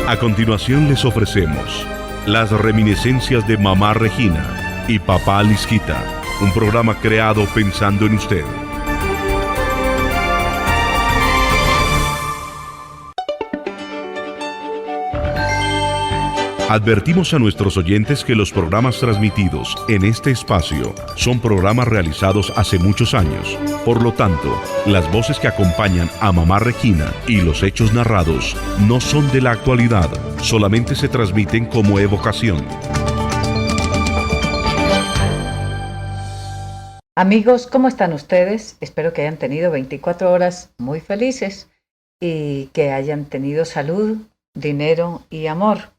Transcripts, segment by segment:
A continuación les ofrecemos las reminiscencias de Mamá Regina y Papá Lisquita, un programa creado pensando en usted. Advertimos a nuestros oyentes que los programas transmitidos en este espacio son programas realizados hace muchos años. Por lo tanto, las voces que acompañan a Mamá Regina y los hechos narrados no son de la actualidad, solamente se transmiten como evocación. Amigos, ¿cómo están ustedes? Espero que hayan tenido 24 horas muy felices y que hayan tenido salud, dinero y amor.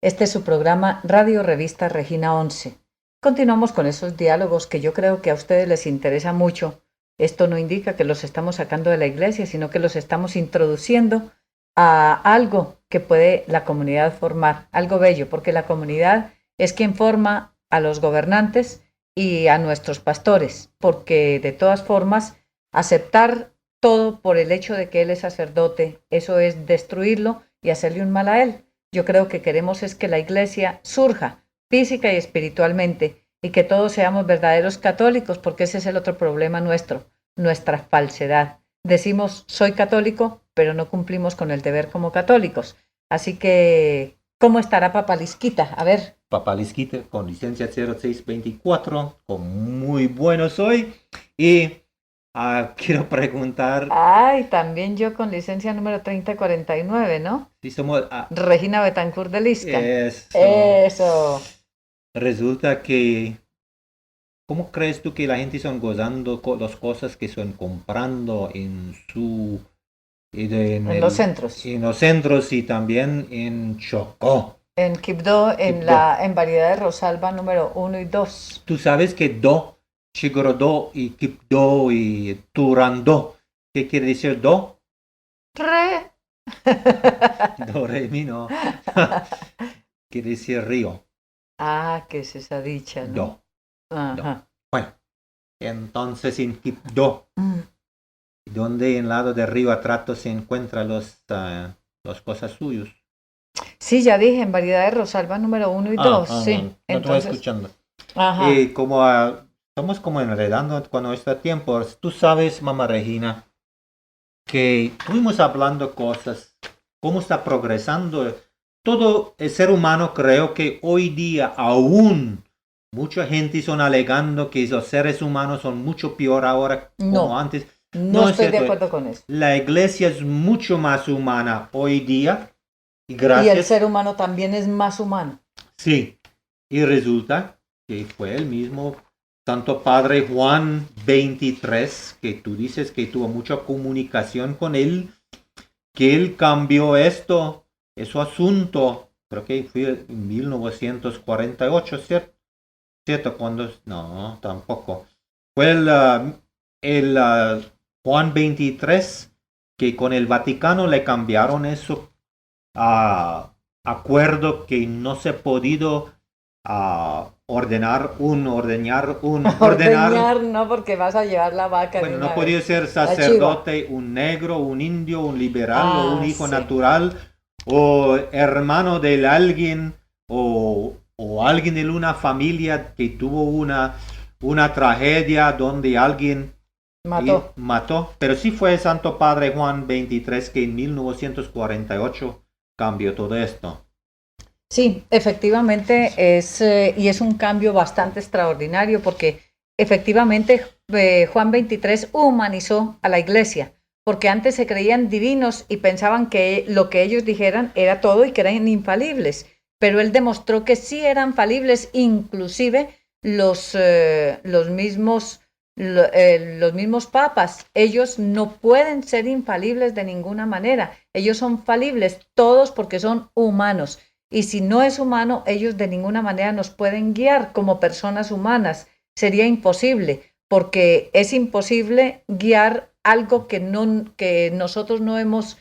Este es su programa Radio Revista Regina 11. Continuamos con esos diálogos que yo creo que a ustedes les interesa mucho. Esto no indica que los estamos sacando de la iglesia, sino que los estamos introduciendo a algo que puede la comunidad formar, algo bello, porque la comunidad es quien forma a los gobernantes y a nuestros pastores, porque de todas formas, aceptar todo por el hecho de que él es sacerdote, eso es destruirlo y hacerle un mal a él. Yo creo que queremos es que la iglesia surja física y espiritualmente y que todos seamos verdaderos católicos, porque ese es el otro problema nuestro, nuestra falsedad. Decimos soy católico, pero no cumplimos con el deber como católicos. Así que, ¿cómo estará Papá Lisquita? A ver. Papá Lisquita con licencia 0624, con muy buenos hoy. Y quiero preguntar... Ay, también yo con licencia número 3049, ¿no? Si somos... Regina Betancourt de Lisca. Eso. Resulta que... ¿Cómo crees tú que la gente están gozando las cosas que están comprando en su... En los centros. En los centros y también en Chocó. En Quibdó, en variedad de Rosalba número 1 y 2. Tú sabes que Do, Chigorodó y Quibdó y Turandó. ¿Qué quiere decir Do? Re. Do, re, mi, no. Quiere decir río. Ah, ¿qué es esa dicha, no? Do. Ajá. Do. Bueno, entonces en Quibdó, donde en lado de río Atrato se encuentran los cosas suyos. Sí, ya dije, en variedad de Rosalba número 1 y 2, sí. No entonces... te voy escuchando. Ajá. Y como estamos como enredando con nuestro tiempo, tú sabes, Mamá Regina, que estuvimos hablando cosas, cómo está progresando todo el ser humano. Creo que hoy día aún mucha gente son alegando que los seres humanos son mucho peor ahora como antes. No estoy de acuerdo con eso. La iglesia es mucho más humana hoy día. Y el ser humano también es más humano. Sí, y resulta que fue el mismo Santo Padre Juan XXIII, que tú dices que tuvo mucha comunicación con él, que él cambió ese asunto, creo que fue en 1948, ¿cierto? No, tampoco. Fue el Juan XXIII que con el Vaticano le cambiaron eso. Acuerdo que no se ha podido ordenar, no, porque vas a llevar la vaca. Bueno, no podía ser sacerdote, un negro, un indio, un liberal o un hijo natural o hermano de alguien o alguien de una familia que tuvo una tragedia donde alguien mató. Pero sí fue el Santo Padre Juan XXIII que en 1948 cambió todo esto. Sí, efectivamente es un cambio bastante extraordinario porque efectivamente Juan XXIII humanizó a la iglesia, porque antes se creían divinos y pensaban que lo que ellos dijeran era todo y que eran infalibles, pero él demostró que sí eran falibles, inclusive los mismos papas. Ellos no pueden ser infalibles de ninguna manera, ellos son falibles todos porque son humanos, y si no es humano, ellos de ninguna manera nos pueden guiar como personas humanas. Sería imposible, porque es imposible guiar algo que nosotros no hemos,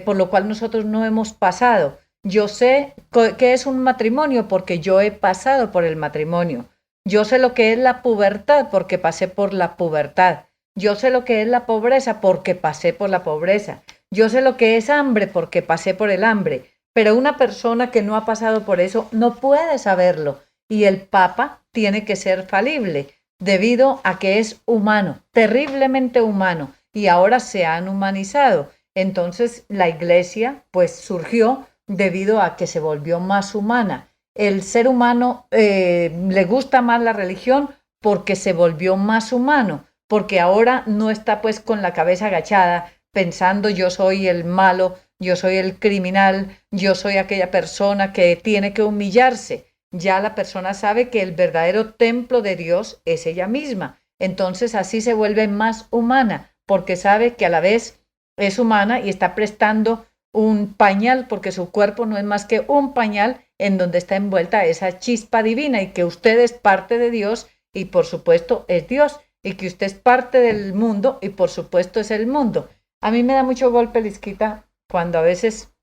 por lo cual nosotros no hemos pasado. Yo sé qué es un matrimonio porque yo he pasado por el matrimonio. Yo sé lo que es la pubertad porque pasé por la pubertad. Yo sé lo que es la pobreza porque pasé por la pobreza. Yo sé lo que es hambre porque pasé por el hambre. pero una persona que no ha pasado por eso no puede saberlo. Y el Papa tiene que ser falible debido a que es humano, terriblemente humano, y ahora se han humanizado. Entonces la Iglesia pues surgió debido a que se volvió más humana. El ser humano le gusta más la religión porque se volvió más humano, porque ahora no está pues con la cabeza agachada pensando yo soy el malo, yo soy el criminal, yo soy aquella persona que tiene que humillarse. Ya la persona sabe que el verdadero templo de Dios es ella misma. Entonces así se vuelve más humana, porque sabe que a la vez es humana y está prestando un pañal, porque su cuerpo no es más que un pañal en donde está envuelta esa chispa divina, y que usted es parte de Dios y por supuesto es Dios, y que usted es parte del mundo y por supuesto es el mundo. A mí me da mucho golpe, Lisquita, cuando a veces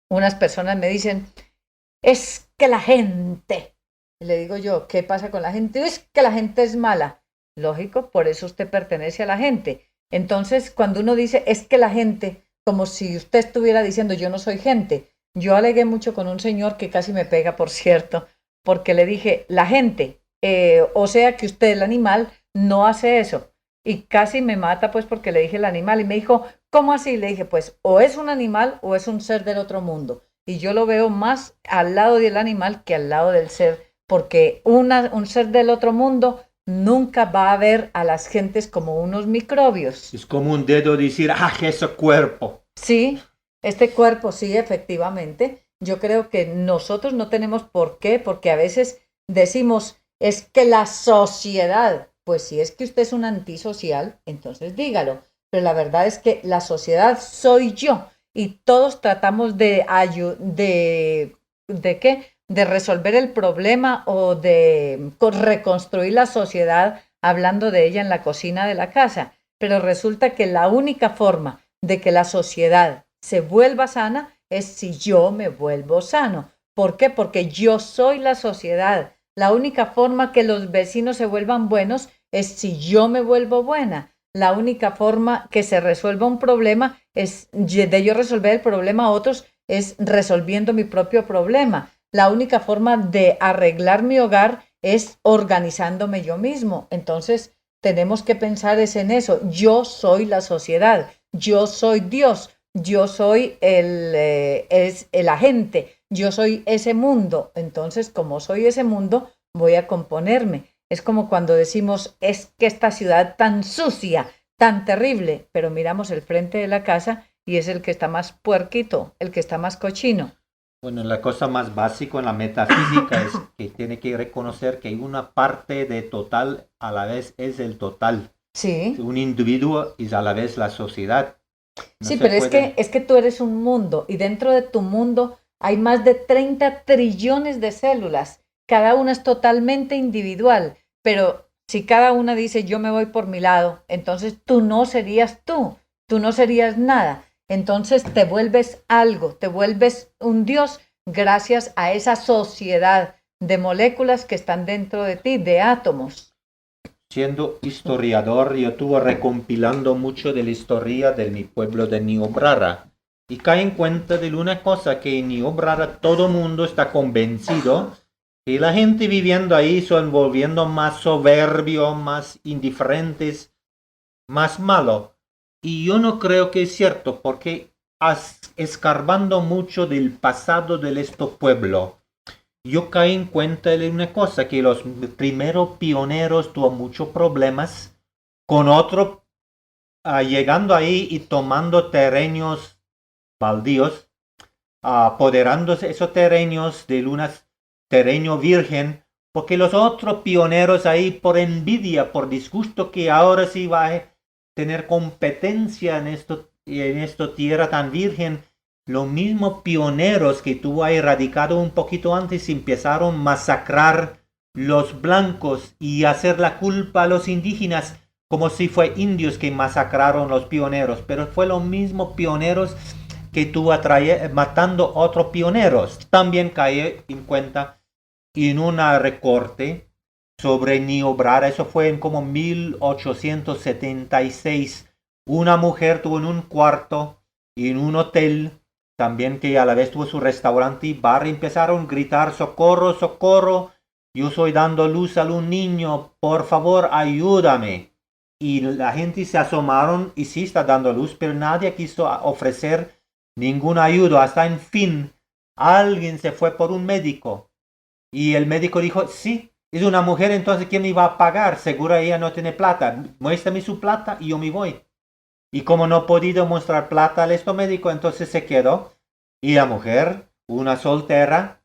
unas personas me dicen, es que la gente, y le digo yo, ¿qué pasa con la gente? Es que la gente es mala. Lógico, por eso usted pertenece a la gente. Entonces, cuando uno dice, es que la gente, como si usted estuviera diciendo, yo no soy gente. Yo alegué mucho con un señor que casi me pega, por cierto, porque le dije, la gente, o sea que usted, el animal, no hace eso. Y casi me mata, pues, porque le dije el animal. Y me dijo, ¿cómo así? Le dije, pues, o es un animal o es un ser del otro mundo. Y yo lo veo más al lado del animal que al lado del ser, porque un ser del otro mundo nunca va a ver a las gentes como unos microbios. Es como un dedo decir, ese cuerpo. Sí, este cuerpo, sí, efectivamente. Yo creo que nosotros no tenemos por qué, porque a veces decimos, es que la sociedad, pues si es que usted es un antisocial, entonces dígalo. Pero la verdad es que la sociedad soy yo, y todos tratamos ¿de qué? De resolver el problema o de reconstruir la sociedad hablando de ella en la cocina de la casa. Pero resulta que la única forma de que la sociedad se vuelva sana es si yo me vuelvo sano. ¿Por qué? Porque yo soy la sociedad. La única forma que los vecinos se vuelvan buenos es si yo me vuelvo buena. La única forma que se resuelva un problema es de yo resolver el problema a otros es resolviendo mi propio problema. La única forma de arreglar mi hogar es organizándome yo mismo. Entonces, tenemos que pensar es en eso. Yo soy la sociedad, yo soy Dios, yo soy el agente, yo soy ese mundo. Entonces, como soy ese mundo, voy a componerme. Es como cuando decimos, es que esta ciudad tan sucia, tan terrible, pero miramos el frente de la casa y es el que está más puerquito, el que está más cochino. Bueno, la cosa más básica en la metafísica es que tiene que reconocer que una parte de total a la vez es el total. Sí. Un individuo es a la vez la sociedad. No sí, pero es que tú eres un mundo y dentro de tu mundo hay más de 30 trillones de células. Cada una es totalmente individual, pero si cada una dice yo me voy por mi lado, entonces tú no serías tú no serías nada. Entonces te vuelves algo, te vuelves un Dios gracias a esa sociedad de moléculas que están dentro de ti, de átomos. Siendo historiador, yo estuve recompilando mucho de la historia de mi pueblo de Niobrara y caí en cuenta de una cosa, que en Niobrara todo el mundo está convencido que la gente viviendo ahí son volviendo más soberbio, más indiferentes, más malo. Y yo no creo que es cierto, porque escarbando mucho del pasado de este pueblo, yo caí en cuenta de una cosa, que los primeros pioneros tuvieron muchos problemas con otros llegando ahí y tomando terrenos baldíos, apoderándose esos terrenos de unos terreno virgen, porque los otros pioneros ahí por envidia, por disgusto que ahora sí va a tener competencia en esta tierra tan virgen, los mismos pioneros que tuvo ahí radicado un poquito antes empezaron a masacrar los blancos y hacer la culpa a los indígenas, como si fue indios que masacraron los pioneros, pero fue los mismos pioneros que tuvo matando otros pioneros. También caí en cuenta en una recorte sobre Niobrara, eso fue en como 1876. Una mujer tuvo en un cuarto, en un hotel, también que a la vez tuvo su restaurante y bar, empezaron a gritar, socorro, socorro, yo estoy dando luz a un niño, por favor, ayúdame. Y la gente se asomaron y sí está dando luz, pero nadie quiso ofrecer ninguna ayuda. Hasta en fin, alguien se fue por un médico. Y el médico dijo, sí, es una mujer, entonces ¿quién me va a pagar? Seguro ella no tiene plata. Muéstrame su plata y yo me voy. Y como no ha podido mostrar plata al esto médico, entonces se quedó. Y la mujer, una soltera,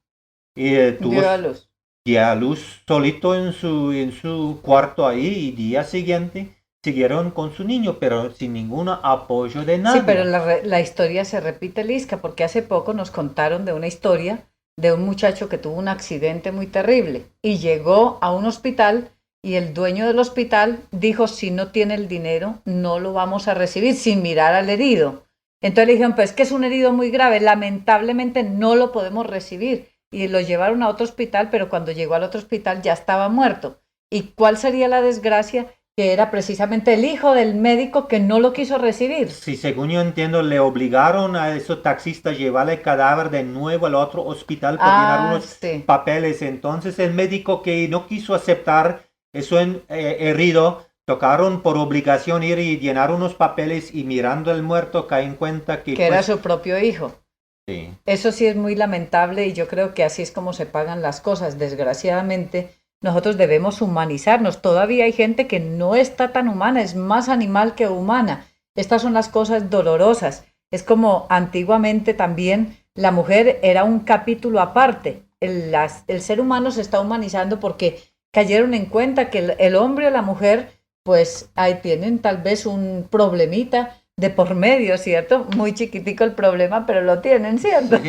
tuvo dio a luz solito en su cuarto ahí, y día siguiente siguieron con su niño, pero sin ningún apoyo de nadie. Sí, pero la historia se repite, Lisca, porque hace poco nos contaron de una historia de un muchacho que tuvo un accidente muy terrible y llegó a un hospital y el dueño del hospital dijo, si no tiene el dinero, no lo vamos a recibir, sin mirar al herido. Entonces le dijeron, pues que es un herido muy grave, lamentablemente no lo podemos recibir. Y lo llevaron a otro hospital, pero cuando llegó al otro hospital ya estaba muerto. ¿Y cuál sería la desgracia? Que era precisamente el hijo del médico que no lo quiso recibir. Sí, según yo entiendo, le obligaron a esos taxistas a llevarle el cadáver de nuevo al otro hospital por llenar unos papeles. Entonces el médico que no quiso aceptar eso herido, tocaron por obligación ir y llenar unos papeles, y mirando al muerto cae en cuenta que era su propio hijo. Sí. Eso sí es muy lamentable y yo creo que así es como se pagan las cosas. Desgraciadamente, nosotros debemos humanizarnos. Todavía hay gente que no está tan humana, es más animal que humana. Estas son las cosas dolorosas. Es como antiguamente también la mujer era un capítulo aparte. El ser humano se está humanizando porque cayeron en cuenta que el hombre o la mujer, pues ahí tienen tal vez un problemita de por medio, ¿cierto? Muy chiquitico el problema, pero lo tienen, ¿cierto? Sí.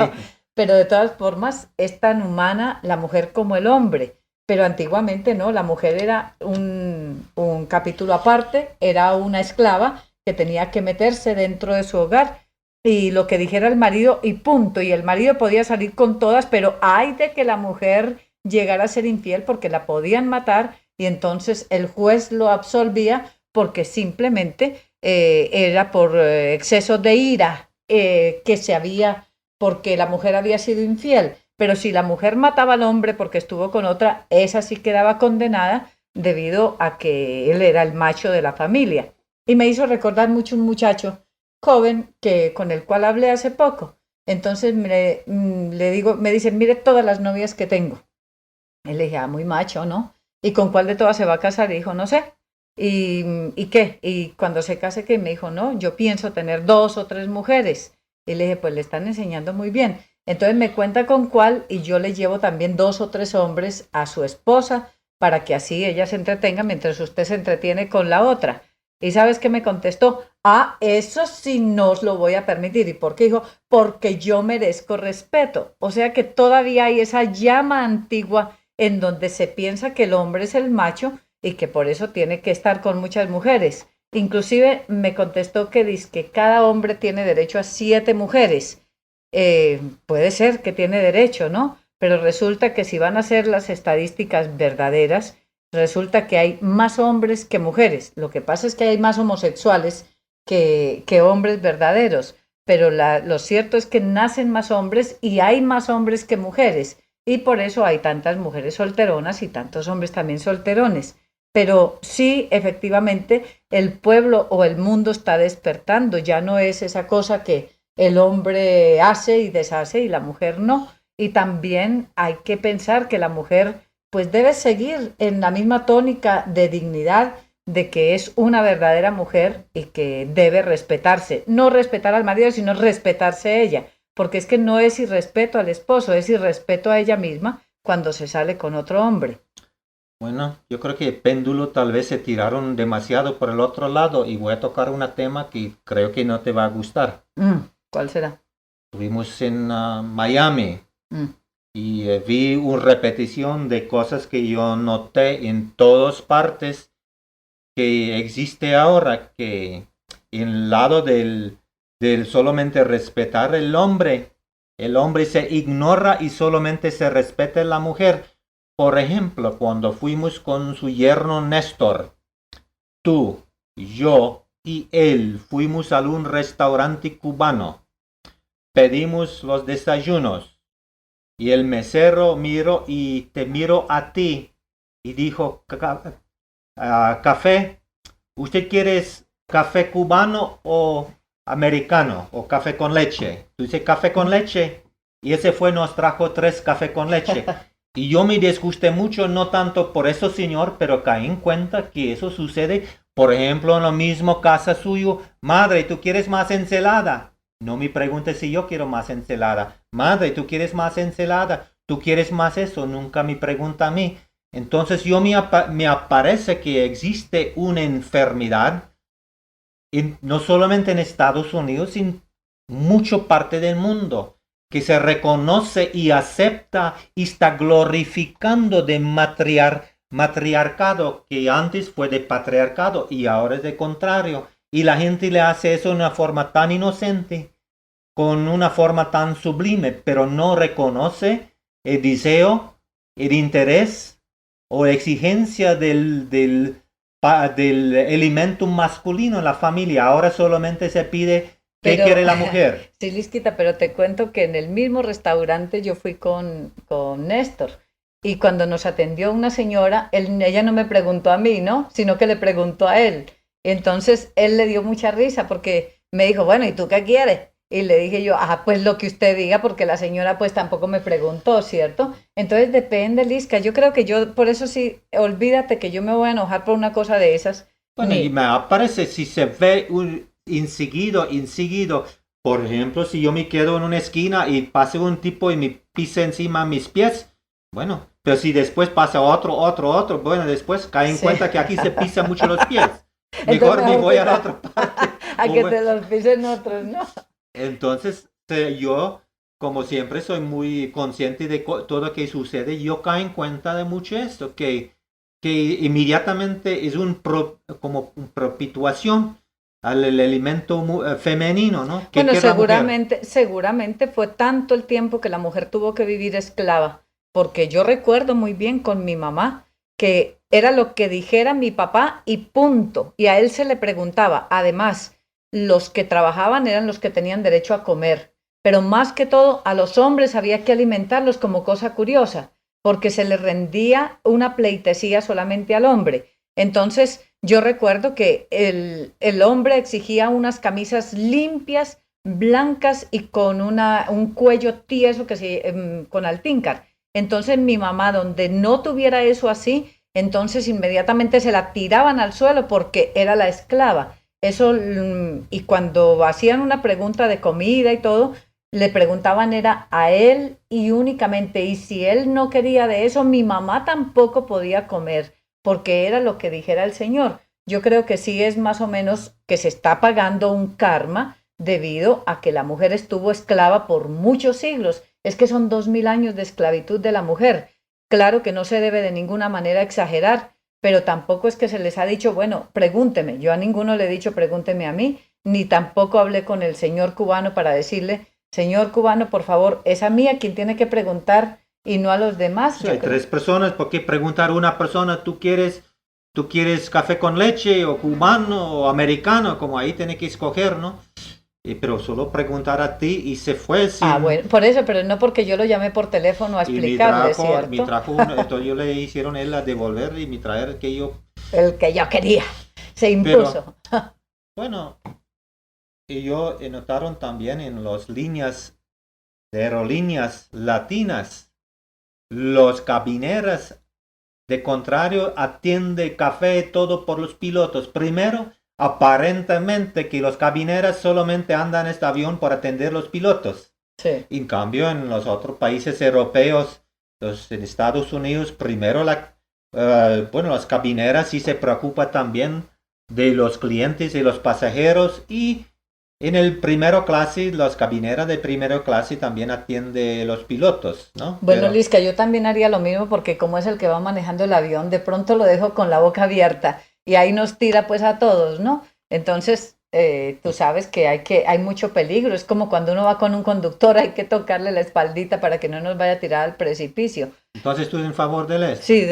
Pero de todas formas es tan humana la mujer como el hombre. Pero antiguamente no, la mujer era un capítulo aparte, era una esclava que tenía que meterse dentro de su hogar y lo que dijera el marido y punto. Y el marido podía salir con todas, pero ay de que la mujer llegara a ser infiel porque la podían matar y entonces el juez lo absolvía porque simplemente era por exceso de ira que se había, porque la mujer había sido infiel. Pero si la mujer mataba al hombre porque estuvo con otra, esa sí quedaba condenada debido a que él era el macho de la familia. Y me hizo recordar mucho un muchacho joven con el cual hablé hace poco. Entonces le digo, me dice, mire todas las novias que tengo. Y le dije, muy macho, ¿no? ¿Y con cuál de todas se va a casar? Y dijo, no sé. ¿Y qué? Y cuando se case, ¿qué? Me dijo, no, yo pienso tener 2 o 3 mujeres. Y le dije, pues le están enseñando muy bien. Entonces me cuenta con cuál y yo le llevo también 2 o 3 hombres a su esposa para que así ella se entretenga mientras usted se entretiene con la otra. ¿Y sabes qué me contestó? Eso sí no os lo voy a permitir. ¿Y por qué? Dijo, porque yo merezco respeto. O sea que todavía hay esa llama antigua en donde se piensa que el hombre es el macho y que por eso tiene que estar con muchas mujeres. Inclusive me contestó que dice que cada hombre tiene derecho a 7 mujeres. Puede ser que tiene derecho, ¿no? Pero resulta que si van a ser las estadísticas verdaderas, resulta que hay más hombres que mujeres. Lo que pasa es que hay más homosexuales que hombres verdaderos, pero lo cierto es que nacen más hombres y hay más hombres que mujeres. Y por eso hay tantas mujeres solteronas y tantos hombres también solterones. Pero sí, efectivamente, el pueblo o el mundo está despertando. Ya no es esa cosa que el hombre hace y deshace y la mujer no. Y también hay que pensar que la mujer pues debe seguir en la misma tónica de dignidad, de que es una verdadera mujer y que debe respetarse. No respetar al marido, sino respetarse ella. Porque es que no es irrespeto al esposo, es irrespeto a ella misma cuando se sale con otro hombre. Bueno, yo creo que el péndulo tal vez se tiraron demasiado por el otro lado y voy a tocar un tema que creo que no te va a gustar. ¿Cuál será? Estuvimos en Miami y vi una repetición de cosas que yo noté en todas partes que existe ahora, que en el lado del solamente respetar el hombre se ignora y solamente se respeta a la mujer. Por ejemplo, cuando fuimos con su yerno Néstor, tú, yo y él fuimos a un restaurante cubano. pedimos los desayunos. Y el mesero miró y te miró a ti y dijo, café, ¿usted quiere café cubano o americano o café con leche? Tú dices café con leche y ese fue, nos trajo 3 café con leche. Y yo me disgusté mucho, no tanto por eso, señor, pero caí en cuenta que eso sucede, por ejemplo, en la misma casa suyo. Madre, ¿tú quieres más ensalada? No me preguntes si yo quiero más ensalada. Madre, ¿tú quieres más ensalada? ¿Tú quieres más eso? Nunca me pregunta a mí. Entonces me aparece que existe una enfermedad, no solamente en Estados Unidos, sino en mucha parte del mundo, que se reconoce y acepta y está glorificando de matriarcado, que antes fue de patriarcado y ahora es de contrario. Y la gente le hace eso de una forma tan inocente, con una forma tan sublime, pero no reconoce el deseo, el interés o exigencia del elemento masculino en la familia. Ahora solamente se pide qué quiere la mujer. Sí, Lisquita, pero te cuento que en el mismo restaurante yo fui con Néstor y cuando nos atendió una señora, ella no me preguntó a mí, ¿no? Sino que le preguntó a él. Entonces él le dio mucha risa porque me dijo, bueno, ¿y tú qué quieres? Y le dije yo, pues lo que usted diga, porque la señora pues tampoco me preguntó, ¿cierto? Entonces depende, Lisca. Yo creo que yo, por eso sí, olvídate que yo me voy a enojar por una cosa de esas. Bueno, y me parece si se ve enseguido, por ejemplo, si yo me quedo en una esquina y pasa un tipo y me pisa encima mis pies, bueno, pero si después pasa otro, bueno, después cae en cuenta que aquí se pisa mucho los pies. Mejor me voy a la otra parte. A que te los pisen otros, ¿no? Entonces, yo, como siempre, soy muy consciente de todo lo que sucede. Yo caigo en cuenta de mucho esto, que inmediatamente es como una propituación al elemento femenino, ¿no? Bueno, seguramente fue tanto el tiempo que la mujer tuvo que vivir esclava, porque yo recuerdo muy bien con mi mamá que era lo que dijera mi papá y punto. Y a él se le preguntaba, además, los que trabajaban eran los que tenían derecho a comer, pero más que todo a los hombres había que alimentarlos como cosa curiosa, porque se le rendía una pleitesía solamente al hombre. Entonces yo recuerdo que el hombre exigía unas camisas limpias, blancas y con un cuello tieso con altincar. Entonces mi mamá, donde no tuviera eso así, entonces inmediatamente se la tiraban al suelo porque era la esclava. Eso, y cuando hacían una pregunta de comida y todo, le preguntaban era a él y únicamente, y si él no quería de eso, mi mamá tampoco podía comer, porque era lo que dijera el Señor. Yo creo que sí es más o menos que se está pagando un karma debido a que la mujer estuvo esclava por muchos siglos. Es que son 2000 años de esclavitud de la mujer. Claro que no se debe de ninguna manera exagerar, pero tampoco es que se les ha dicho, bueno, pregúnteme. Yo a ninguno le he dicho, pregúnteme a mí, ni tampoco hablé con el señor cubano para decirle, señor cubano, por favor, es a mí a quien tiene que preguntar y no a los demás. Sí, hay 3 personas, ¿por qué preguntar a una persona, ¿tú quieres café con leche o cubano o americano? Como ahí tiene que escoger, ¿no? Pero solo preguntar a ti y se fue sin... bueno, por eso, pero no porque yo lo llamé por teléfono a explicarle, ¿cierto? Me trajo entonces yo le hicieron él a devolver y me traer el que yo quería, se impuso. Pero, bueno, ellos notaron también en las líneas de aerolíneas latinas, los cabineros, de contrario, atiende café todo por los pilotos. Primero, aparentemente que los cabineros solamente andan en este avión para atender los pilotos. Sí. En cambio, en los otros países europeos, en Estados Unidos, primero las cabineras sí se preocupan también de los clientes y los pasajeros, y en el primero clase, las cabineras de primera clase también atiende los pilotos, ¿no? Bueno, Lisca, yo también haría lo mismo porque como es el que va manejando el avión, de pronto lo dejo con la boca abierta y ahí nos tira pues a todos, ¿no? Entonces, tú sabes que hay mucho peligro. Es como cuando uno va con un conductor, hay que tocarle la espaldita para que no nos vaya a tirar al precipicio. Entonces, ¿tú en favor de él? Sí,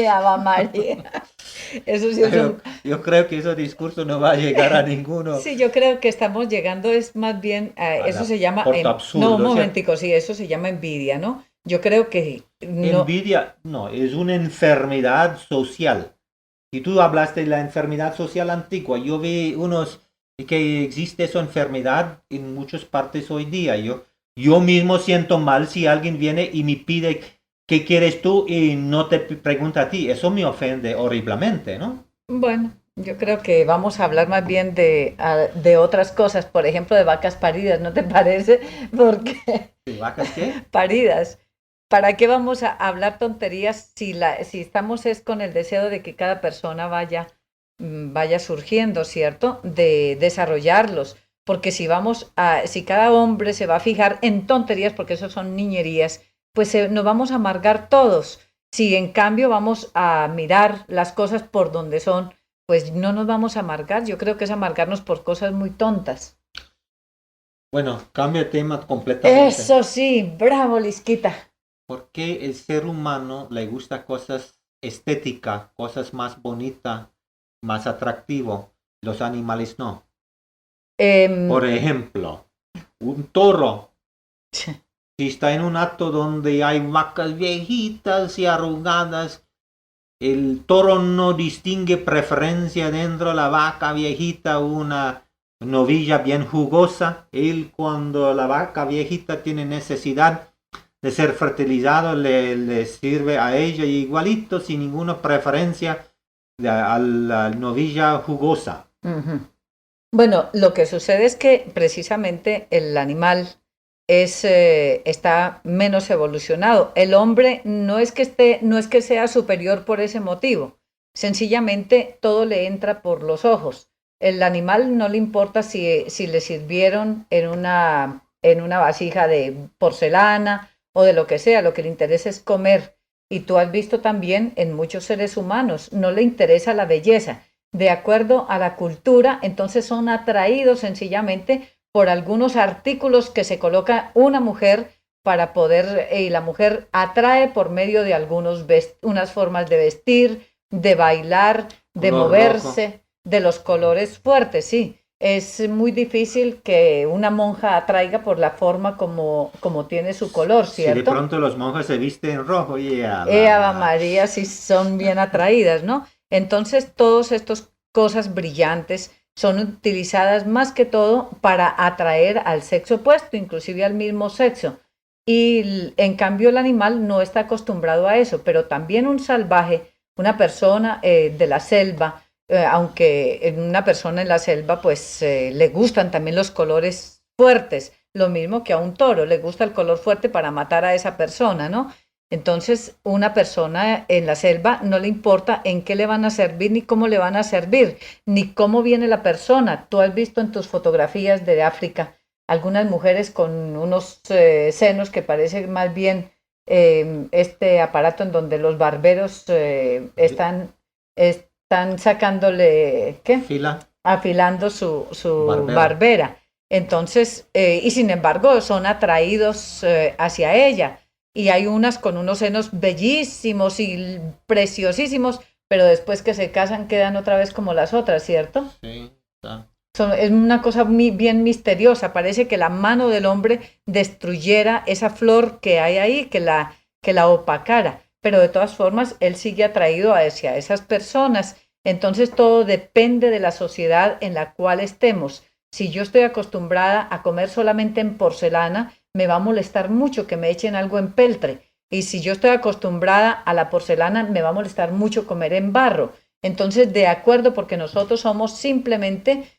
Ave María. Eso sí es un... Yo creo que ese discurso no va a llegar a ninguno. Sí, yo creo que estamos llegando es más bien a A eso la se llama porta no, un absurdo, ¿cierto? momentico, sí, eso se llama envidia, ¿no? Yo creo que no, Envidia, no, es una enfermedad social. Y tú hablaste de la enfermedad social antigua. Yo vi unos que existe esa enfermedad en muchas partes hoy día. Yo mismo siento mal si alguien viene y me pide qué quieres tú y no te pregunta a ti. Eso me ofende horriblemente, ¿no? bueno, yo creo que vamos a hablar más bien de otras cosas, por ejemplo, de vacas paridas, ¿no te parece? Porque ¿De vacas qué? paridas. ¿Para qué vamos a hablar tonterías si estamos es con el deseo de que cada persona vaya surgiendo, ¿cierto? De desarrollarlos. Porque si cada hombre se va a fijar en tonterías, porque eso son niñerías, pues nos vamos a amargar todos. Si en cambio vamos a mirar las cosas por donde son, pues no nos vamos a amargar. Yo creo que es amargarnos por cosas muy tontas. Bueno, cambia de tema completamente. Eso sí, bravo, Lisquita. ¿Por qué el ser humano le gusta cosas estéticas, cosas más bonitas, más atractivo? Los animales no. Por ejemplo, un toro. Si está en un acto donde hay vacas viejitas y arrugadas, el toro no distingue preferencia dentro de la vaca viejita, una novilla bien jugosa. Él, cuando la vaca viejita tiene necesidad de ser fertilizado, le sirve a ella igualito, sin ninguna preferencia a la novilla jugosa. Uh-huh. Bueno, lo que sucede es que precisamente el animal está menos evolucionado. El hombre no es que sea superior por ese motivo. Sencillamente todo le entra por los ojos. El animal no le importa si le sirvieron en una vasija de porcelana o de lo que sea. Lo que le interesa es comer. Y tú has visto también en muchos seres humanos, no le interesa la belleza. De acuerdo a la cultura, entonces son atraídos sencillamente por algunos artículos que se coloca una mujer para poder, y la mujer atrae por medio de unas formas de vestir, de bailar, de Color moverse, rojo. de los colores fuertes, sí. Es muy difícil que una monja atraiga por la forma como tiene su color, Si de ¿cierto? pronto los monjes se visten en rojo, Eva María sí son bien atraídas, ¿no? Entonces, todas estas cosas brillantes son utilizadas más que todo para atraer al sexo opuesto, inclusive al mismo sexo. Y en cambio el animal no está acostumbrado a eso, pero también un salvaje, una persona de la selva, aunque en una persona en la selva pues le gustan también los colores fuertes, lo mismo que a un toro, le gusta el color fuerte para matar a esa persona, ¿no? Entonces, una persona en la selva no le importa en qué le van a servir, ni cómo le van a servir, ni cómo viene la persona. Tú has visto en tus fotografías de África algunas mujeres con unos senos que parecen más bien este aparato en donde los barberos están sacándole, ¿qué? Afilando su barbera. Entonces, y sin embargo, son atraídos hacia ella. Y hay unas con unos senos bellísimos y preciosísimos, pero después que se casan quedan otra vez como las otras, ¿cierto? Sí, está. Es una cosa bien misteriosa. Parece que la mano del hombre destruyera esa flor que hay ahí, que la opacara. Pero de todas formas, él sigue atraído hacia esas personas. Entonces todo depende de la sociedad en la cual estemos. Si yo estoy acostumbrada a comer solamente en porcelana, me va a molestar mucho que me echen algo en peltre. Y si yo estoy acostumbrada a la porcelana, me va a molestar mucho comer en barro. Entonces, de acuerdo, porque nosotros somos simplemente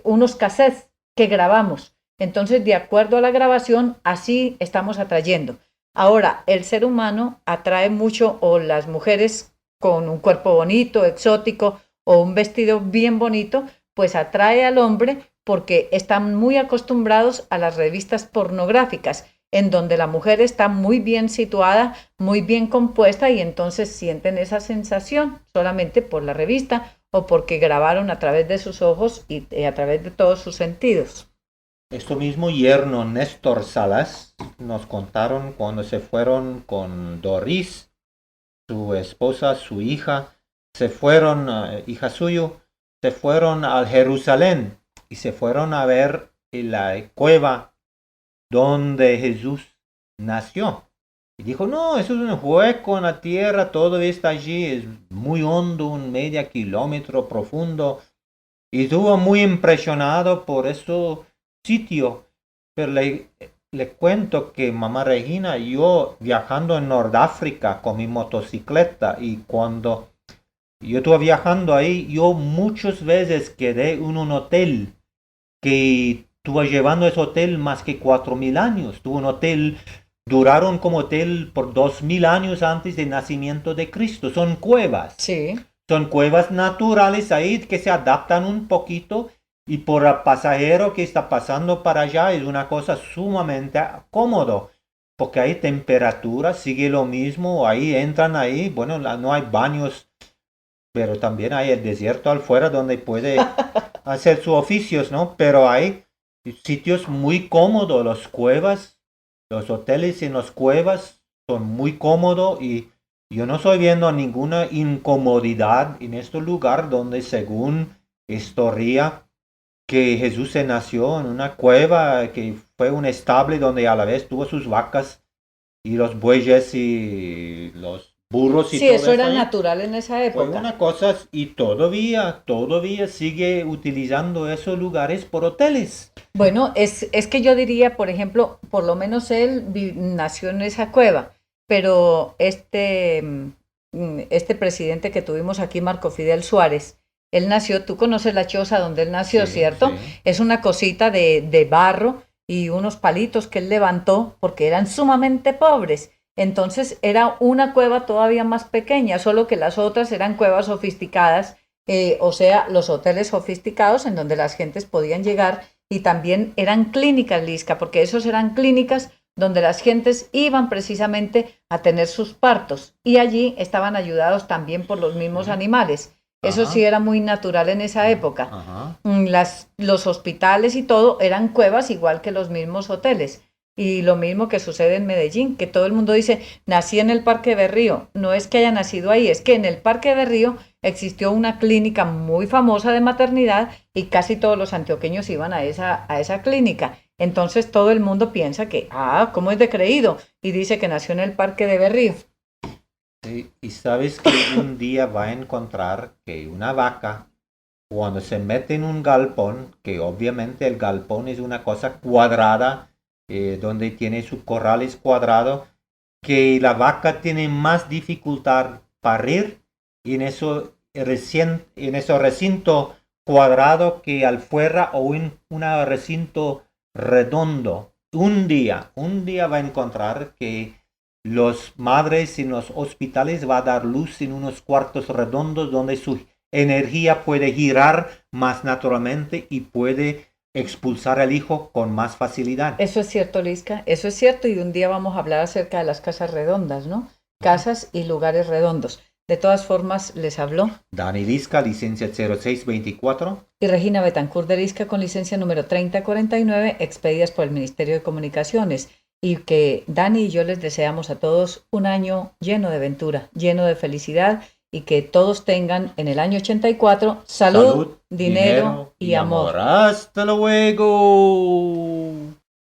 unos cassettes que grabamos. Entonces, de acuerdo a la grabación, así estamos atrayendo. Ahora, el ser humano atrae mucho, o las mujeres con un cuerpo bonito, exótico, o un vestido bien bonito, pues atrae al hombre porque están muy acostumbrados a las revistas pornográficas, en donde la mujer está muy bien situada, muy bien compuesta, y entonces sienten esa sensación solamente por la revista o porque grabaron a través de sus ojos y a través de todos sus sentidos. Esto mismo yerno Néstor Salas nos contaron cuando se fueron con Doris, su esposa, su hija, se fueron, hija suyo, se fueron a Jerusalén y se fueron a ver la cueva donde Jesús nació. Y dijo, no, eso es un hueco en la tierra, todo está allí, es muy hondo, 1/2 kilómetro profundo. Y estuvo muy impresionado por ese sitio. Pero le cuento que mamá Regina, yo viajando en Nordáfrica con mi motocicleta y cuando yo estuve viajando ahí, yo muchas veces quedé en un hotel que estuve llevando ese hotel más que 4.000 años. Tuvo un hotel, duraron como hotel por 2.000 años antes del nacimiento de Cristo. Son cuevas. Sí. Son cuevas naturales ahí que se adaptan un poquito y por el pasajero que está pasando para allá es una cosa sumamente cómodo. Porque hay temperatura, sigue lo mismo, ahí entran ahí, bueno, no hay baños, pero también hay el desierto afuera donde puede hacer sus oficios, ¿no? Pero hay sitios muy cómodos, las cuevas, los hoteles en las cuevas son muy cómodos y yo no estoy viendo ninguna incomodidad en este lugar donde según historia que Jesús se nació en una cueva que fue un establo donde a la vez tuvo sus vacas y los bueyes y los burros y Sí, todo eso era ahí. natural en esa Fue época. una cosa y todavía sigue utilizando esos lugares por hoteles. Bueno, es que yo diría, por ejemplo, por lo menos él nació en esa cueva, pero este presidente que tuvimos aquí, Marco Fidel Suárez, él nació, tú conoces la choza donde él nació, Sí, ¿cierto? sí. Es una cosita de barro y unos palitos que él levantó porque eran sumamente pobres. Entonces era una cueva todavía más pequeña, solo que las otras eran cuevas sofisticadas, o sea, los hoteles sofisticados en donde las gentes podían llegar y también eran clínicas, Lisca, porque esos eran clínicas donde las gentes iban precisamente a tener sus partos y allí estaban ayudados también por los mismos animales. Eso Ajá. sí era muy natural en esa época. Ajá. Los hospitales y todo eran cuevas igual que los mismos hoteles. Y lo mismo que sucede en Medellín, que todo el mundo dice, nací en el Parque Berrío. No es que haya nacido ahí, es que en el Parque Berrío existió una clínica muy famosa de maternidad y casi todos los antioqueños iban a esa clínica. Entonces todo el mundo piensa que, ¿cómo es de creído? Y dice que nació en el Parque de Berrío. Sí, y sabes que un día va a encontrar que una vaca, cuando se mete en un galpón, que obviamente el galpón es una cosa cuadrada, donde tiene su corral es cuadrado, que la vaca tiene más dificultad parir en eso recinto cuadrado que afuera o en un recinto redondo. Un día va a encontrar que los madres en los hospitales va a dar luz en unos cuartos redondos donde su energía puede girar más naturalmente y puede expulsar al hijo con más facilidad. Eso es cierto, Lisca, eso es cierto y un día vamos a hablar acerca de las casas redondas, ¿no? Casas y lugares redondos. De todas formas, les habló Dani Lisca, licencia 0624. y Regina Betancourt de Lisca con licencia número 3049, expedidas por el Ministerio de Comunicaciones. Y que Dani y yo les deseamos a todos un año lleno de aventura, lleno de felicidad y que todos tengan en el año 84 salud, dinero y amor. Hasta luego.